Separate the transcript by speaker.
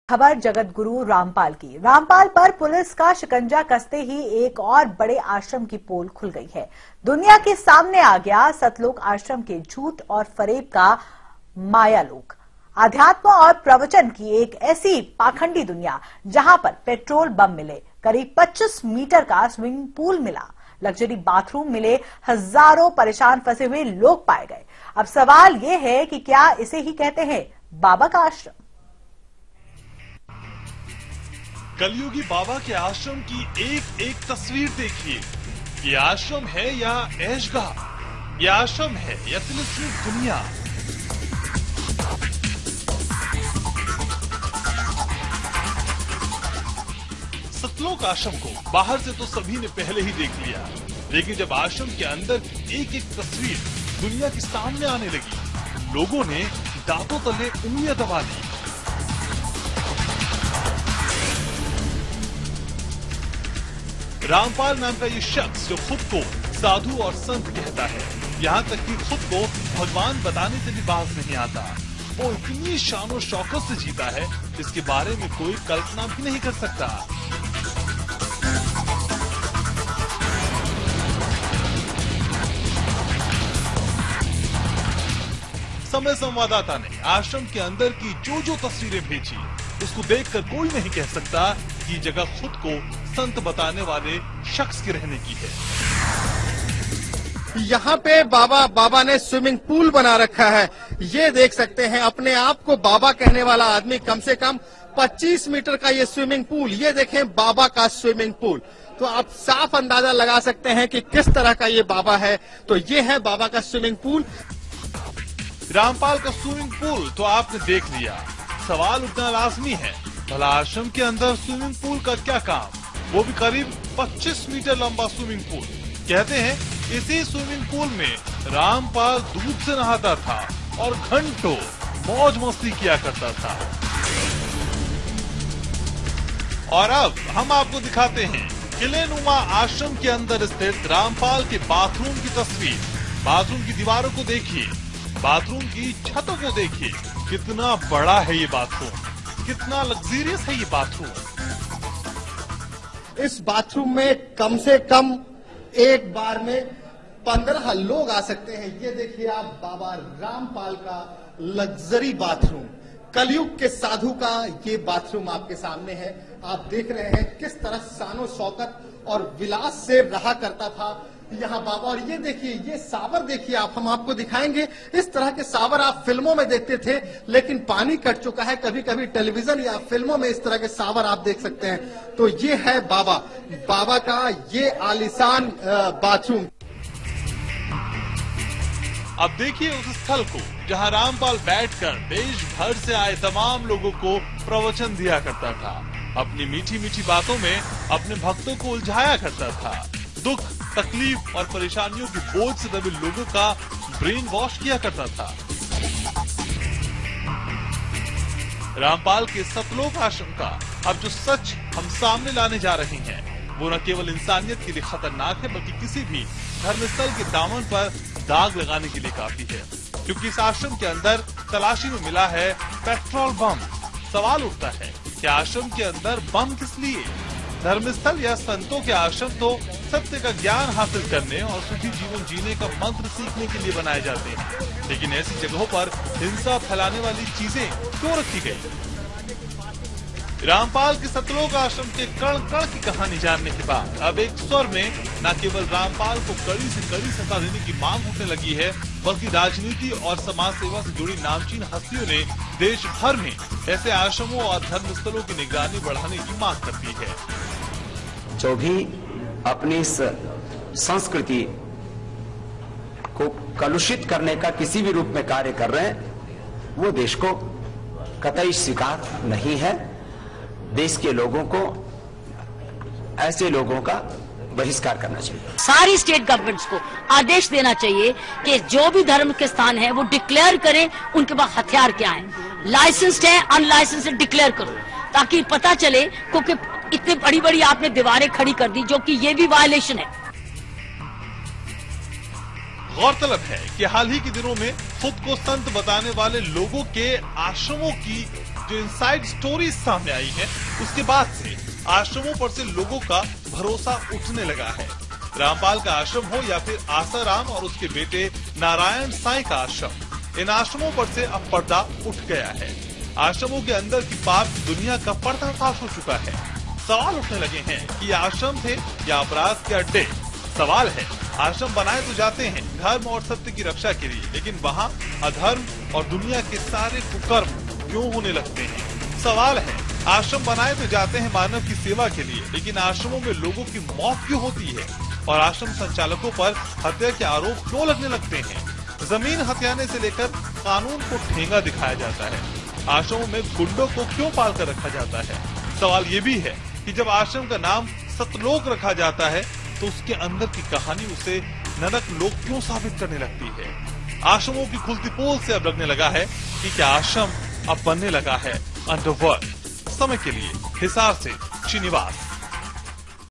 Speaker 1: खबर जगत गुरु रामपाल की। रामपाल पर पुलिस का शिकंजा कसते ही एक और बड़े आश्रम की पोल खुल गई है। दुनिया के सामने आ गया सतलोक आश्रम के झूठ और फरेब का मायालोक। आध्यात्म और प्रवचन की एक ऐसी पाखंडी दुनिया जहां पर पेट्रोल बम मिले, करीब 25 मीटर का स्विमिंग पूल मिला, लग्जरी बाथरूम मिले, हजारों परेशान फंसे हुए लोग पाए गए। अब सवाल ये है कि क्या इसे ही कहते हैं बाबा का आश्रम?
Speaker 2: कलयुगी बाबा के आश्रम की एक एक तस्वीर देखिए। ये आश्रम है या ऐशगाह, ये आश्रम है या तिलिस्मी दुनिया। सतलोक आश्रम को बाहर से तो सभी ने पहले ही देख लिया, लेकिन जब आश्रम के अंदर एक एक तस्वीर दुनिया के सामने आने लगी, लोगों ने दांतों तले उंगलियां दबा दी। रामपाल नाम का ये शख्स जो खुद को साधु और संत कहता है, यहाँ तक कि खुद को भगवान बताने से भी बाज नहीं आता, वो इतनी शान शौकत से जीता है जिसके बारे में कोई कल्पना भी नहीं कर सकता। समय संवाददाता ने आश्रम के अंदर की जो तस्वीरें भेजी, उसको देखकर कोई नहीं कह सकता कि ये जगह खुद को संत बताने वाले शख्स के रहने की है।
Speaker 3: यहाँ पे बाबा ने स्विमिंग पूल बना रखा है। ये देख सकते हैं, अपने आप को बाबा कहने वाला आदमी कम से कम 25 मीटर का ये स्विमिंग पूल, ये देखें बाबा का स्विमिंग पूल। तो आप साफ अंदाजा लगा सकते हैं कि किस तरह का ये बाबा है। तो ये है बाबा का स्विमिंग पूल।
Speaker 2: रामपाल का स्विमिंग पूल तो आपने देख लिया। सवाल उठना लाजमी है, भला आश्रम के अंदर स्विमिंग पूल का क्या काम, वो भी करीब 25 मीटर लंबा स्विमिंग पूल। कहते हैं इसी स्विमिंग पूल में रामपाल दूध से नहाता था और घंटों मौज मस्ती किया करता था। और अब हम आपको दिखाते हैं किलेनुमा आश्रम के अंदर स्थित रामपाल के बाथरूम की तस्वीर। बाथरूम की दीवारों को देखिए, बाथरूम की छतों को देखिए, कितना बड़ा है ये बाथरूम, कितना लग्जरियस है ये बाथरूम।
Speaker 3: इस बाथरूम में कम से कम एक बार में 15 लोग आ सकते हैं। ये देखिए आप बाबा रामपाल का लग्जरी बाथरूम, कलयुग के साधु का ये बाथरूम आपके सामने है। आप देख रहे हैं किस तरह शानो शौकत और विलास से रहा करता था यहाँ बाबा। और ये देखिए, ये सावर देखिए आप, हम आपको दिखाएंगे। इस तरह के सावर आप फिल्मों में देखते थे, लेकिन पानी कट चुका है। कभी कभी टेलीविजन या फिल्मों में इस तरह के सावर आप देख सकते हैं। तो ये है बाबा का ये आलीशान बाथरूम।
Speaker 2: अब देखिए उस स्थल को जहां रामपाल बैठकर देश भर से आए तमाम लोगों को प्रवचन दिया करता था, अपनी मीठी मीठी बातों में अपने भक्तों को उलझाया करता था, दुख तकलीफ और परेशानियों के बोझ से दबे लोगों का ब्रेन वॉश किया करता था। रामपाल के सतलोक आश्रम का अब जो सच हम सामने लाने जा रहे हैं, वो न केवल इंसानियत के लिए खतरनाक है, बल्कि किसी भी धर्मस्थल के दामन पर दाग लगाने के लिए काफी है। क्योंकि इस आश्रम के अंदर तलाशी में मिला है पेट्रोल बम। सवाल उठता है कि आश्रम के अंदर बम किस लिए? धर्मस्थल या संतों के आश्रम तो सत्य का ज्ञान हासिल करने और सुखी जीवन जीने का मंत्र सीखने के लिए बनाए जाते हैं, लेकिन ऐसी जगहों पर हिंसा फैलाने वाली चीजें क्यों रखी गई? रामपाल के सतलोक आश्रम के कण कण की कहानी जानने के बाद अब एक स्वर में न केवल रामपाल को कड़ी से कड़ी सजा देने की मांग उठने लगी है, बल्कि राजनीति और समाज सेवा से जुड़ी नामचीन हस्तियों ने देश भर में ऐसे आश्रमों और धर्मस्थलों की निगरानी बढ़ाने की मांग कर दी है।
Speaker 4: जो भी अपनी संस्कृति को कलुषित करने का किसी भी रूप में कार्य कर रहे हैं, वो देश को कतई स्वीकार नहीं है। देश के लोगों को ऐसे लोगों का बहिष्कार करना चाहिए।
Speaker 5: सारी स्टेट गवर्नमेंट्स को आदेश देना चाहिए कि जो भी धर्म के स्थान है वो डिक्लेयर करें उनके पास हथियार क्या है, लाइसेंस्ड है अनलाइसेंस्ड डिक्लेयर करो, ताकि पता चले। क्योंकि इतनी बड़ी बड़ी आपने दीवारें खड़ी कर दी, जो कि ये भी वायलेशन है।
Speaker 2: गौरतलब है कि हाल ही के दिनों में खुद को संत बताने वाले लोगों के आश्रमों की जो इनसाइड स्टोरी सामने आई है उसके बाद से आश्रमों पर से लोगों का भरोसा उठने लगा है। रामपाल का आश्रम हो या फिर आसाराम और उसके बेटे नारायण साईं का आश्रम, इन आश्रमों पर से अब पर्दा उठ गया है। आश्रमों के अंदर की पाप दुनिया का पर्दाफाश हो चुका है। सवाल उठने लगे हैं कि ये आश्रम थे या अपराध के अड्डे। सवाल है, आश्रम बनाए तो जाते हैं धर्म और सत्य की रक्षा के लिए, लेकिन वहाँ अधर्म और दुनिया के सारे कुकर्म क्यों होने लगते हैं? सवाल है, आश्रम बनाए तो जाते हैं मानव की सेवा के लिए, लेकिन आश्रमों में लोगों की मौत क्यों होती है और आश्रम संचालकों पर हत्या के आरोप क्यों लगने लगते हैं? जमीन हथियाने से लेकर कानून को ठेंगा दिखाया जाता है। आश्रमों में गुंडों को क्यों पाल कर रखा जाता है? सवाल ये भी है कि जब आश्रम का नाम सतलोक रखा जाता है तो उसके अंदर की कहानी उसे नरक लोक क्यों साबित करने लगती है? आश्रमों की खुलती पोल से अब लगने लगा है कि क्या आश्रम अब बनने लगा है अंडरवर्ल्ड। समय के लिए हिसार से श्रीनिवास।